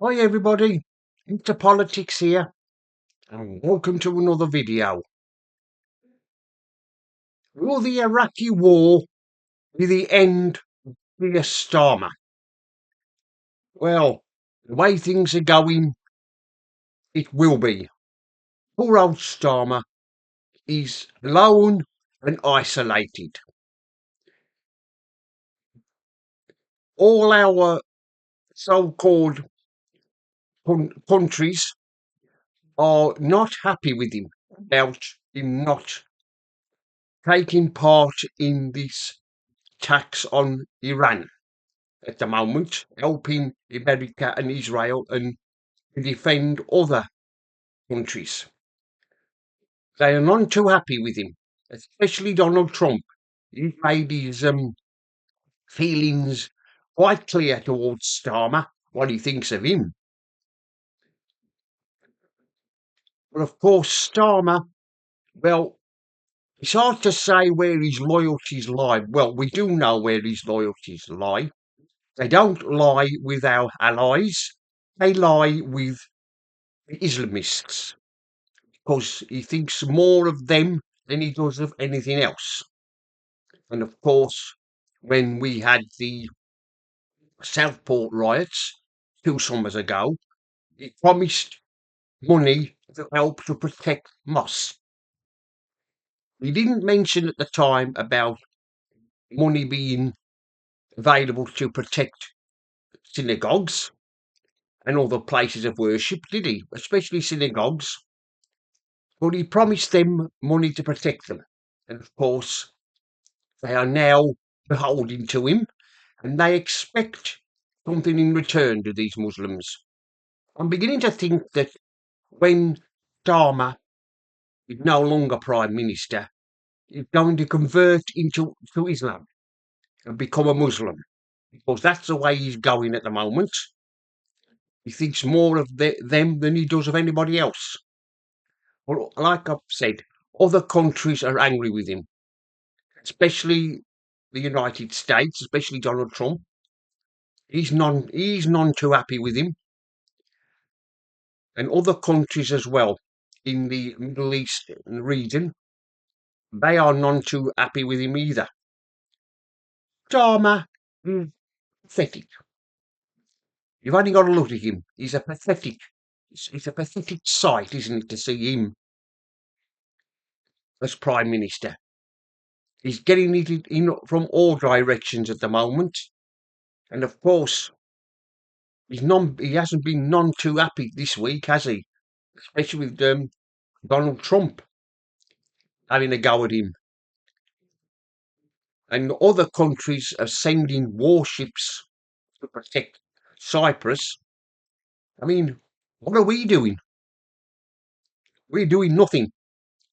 Hi everybody, into politics here, and welcome to another video. Will the Iraqi war be the end of Starmer? Well, the way things are going, it will be. Poor old Starmer is alone and isolated. All our so-called countries are not happy with him about him not taking part in this tax on Iran at the moment, helping America and Israel and to defend other countries. They are none too happy with him, especially Donald Trump. He's made his feelings quite clear towards Starmer, what he thinks of him. But of course, Starmer, well, it's hard to say where his loyalties lie. Well, we do know where his loyalties lie. They don't lie with our allies, they lie with the Islamists, because he thinks more of them than he does of anything else. And of course, when we had the Southport riots 2 summers ago, he promised money to help to protect mosques. He didn't mention at the time about money being available to protect synagogues and other places of worship, did he? Especially synagogues. But he promised them money to protect them. And of course, they are now beholden to him, and they expect something in return to these Muslims. I'm beginning to think that when Starmer is no longer Prime Minister, he's going to convert to Islam and become a Muslim, because that's the way he's going at the moment. He thinks more of them than he does of anybody else. Well, like I've said, other countries are angry with him, especially the United States, especially Donald Trump. He's none too happy with him, and other countries as well in the Middle East region. They are none too happy with him either. Starmer, pathetic. You've only got to look at him. He's a pathetic. It's a pathetic sight, isn't it, to see him as Prime Minister. He's getting it in from all directions at the moment, and of course, he hasn't been none too happy this week, has he? Especially with Donald Trump having a go at him. And other countries are sending warships to protect Cyprus. I mean, what are we doing? We're doing nothing.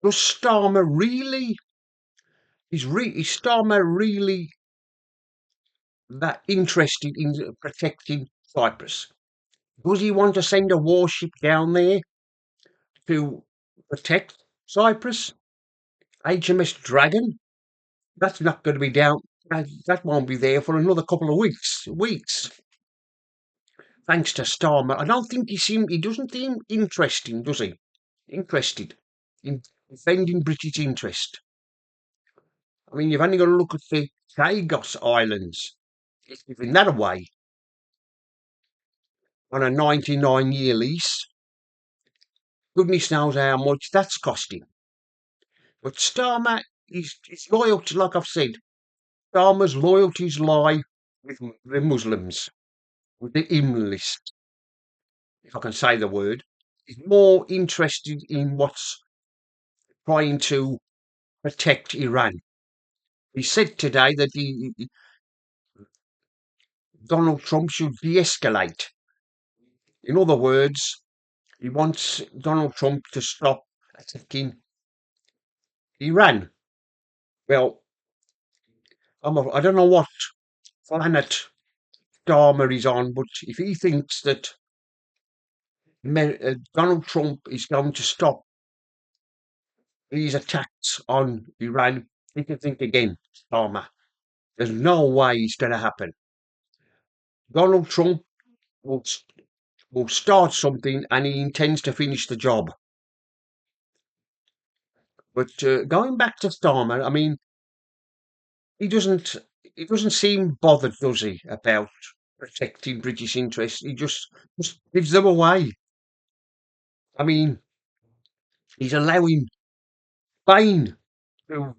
Does Starmer really? Is Starmer really that interested in protecting Cyprus? Does he want to send a warship down there to protect Cyprus? HMS Dragon? That's not going to be down. That won't be there for another couple of weeks. Thanks to Starmer. I don't think he doesn't seem interesting, does he? Interested in defending British interest. I mean, you've only got to look at the Chagos Islands. It's giving that away on a 99-year lease. Goodness knows how much that's costing. But Starmer is loyalty, like I've said, Starmer's loyalties lie with the Muslims, with the Imlist, if I can say the word. He's more interested in what's trying to protect Iran. He said today that Donald Trump should de-escalate. In other words, he wants Donald Trump to stop attacking Iran. Well, I don't know what planet Starmer is on, but if he thinks that Donald Trump is going to stop these attacks on Iran, he can think again, Starmer. There's no way it's going to happen. Donald Trump will will start something and he intends to finish the job. But going back to Starmer, I mean, he doesn't he doesn't seem bothered, does he, about protecting British interests? He just gives them away. I mean, he's allowing Spain to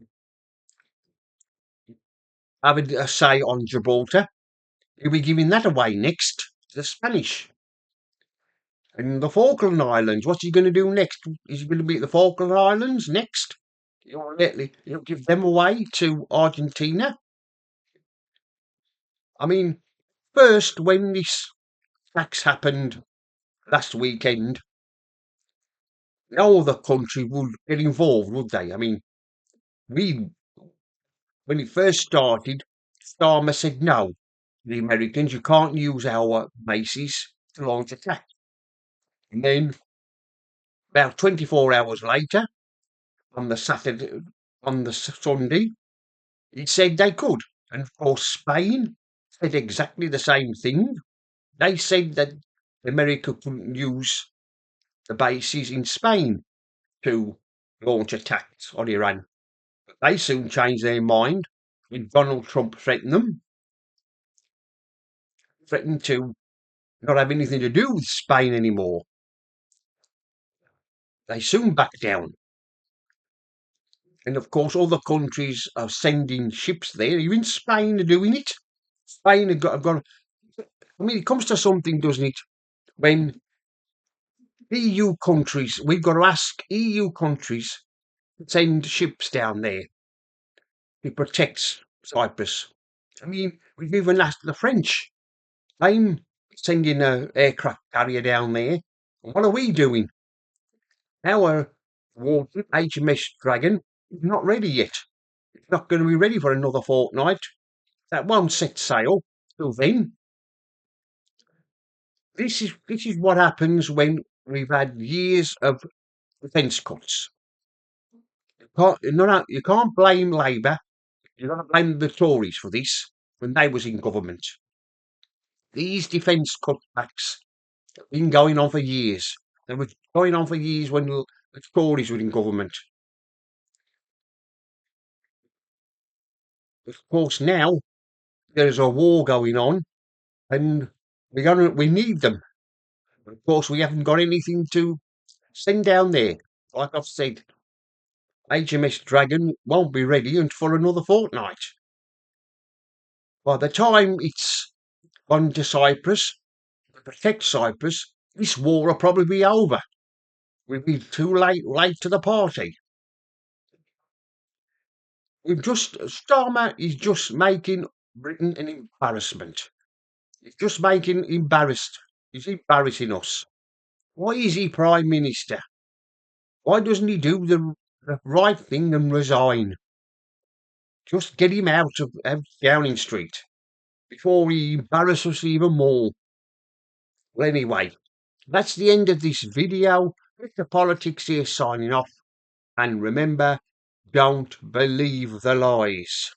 have a say on Gibraltar. He'll be giving that away next to the Spanish. And the Falkland Islands, what's he going to do next? Is he going to be at the Falkland Islands next? He'll give them away to Argentina. I mean, first, when this tax happened last weekend, no other country would get involved, would they? I mean, we, when it first started, Starmer said no. The Americans, you can't use our bases to launch attacks. And then, about 24 hours later, on the Saturday, on the Sunday, he said they could. And of course, Spain said exactly the same thing. They said that America couldn't use the bases in Spain to launch attacks on Iran. But they soon changed their mind when Donald Trump threatened to not have anything to do with Spain anymore. They soon backed down. And of course, other countries are sending ships there. Even Spain are doing it. Spain have got. I mean, it comes to something, doesn't it? When EU countries, we've got to ask EU countries to send ships down there to protect Cyprus. I mean, we've even asked the French. I'm sending an aircraft carrier down there. What are we doing? Our water HMS Dragon is not ready yet. It's not going to be ready for another fortnight. That won't set sail till then. This is what happens when we've had years of defence cuts. You can't blame Labour. You've got to blame the Tories for this when they was in government. These defence cutbacks have been going on for years. They were going on for years when the Tories were in government. Of course, now there's a war going on, and we need them. But of course, we haven't got anything to send down there. Like I've said, HMS Dragon won't be ready for another fortnight. By the time it's gone to Cyprus, to protect Cyprus, this war will probably be over. We'll be too late to the party. Starmer is just making Britain an embarrassment. He's just making embarrassed. He's embarrassing us. Why is he Prime Minister? Why doesn't he do the right thing and resign? Just get him out of Downing Street before he embarrasses us even more. Well, anyway, that's the end of this video. Mr. Politics here signing off. And remember, don't believe the lies.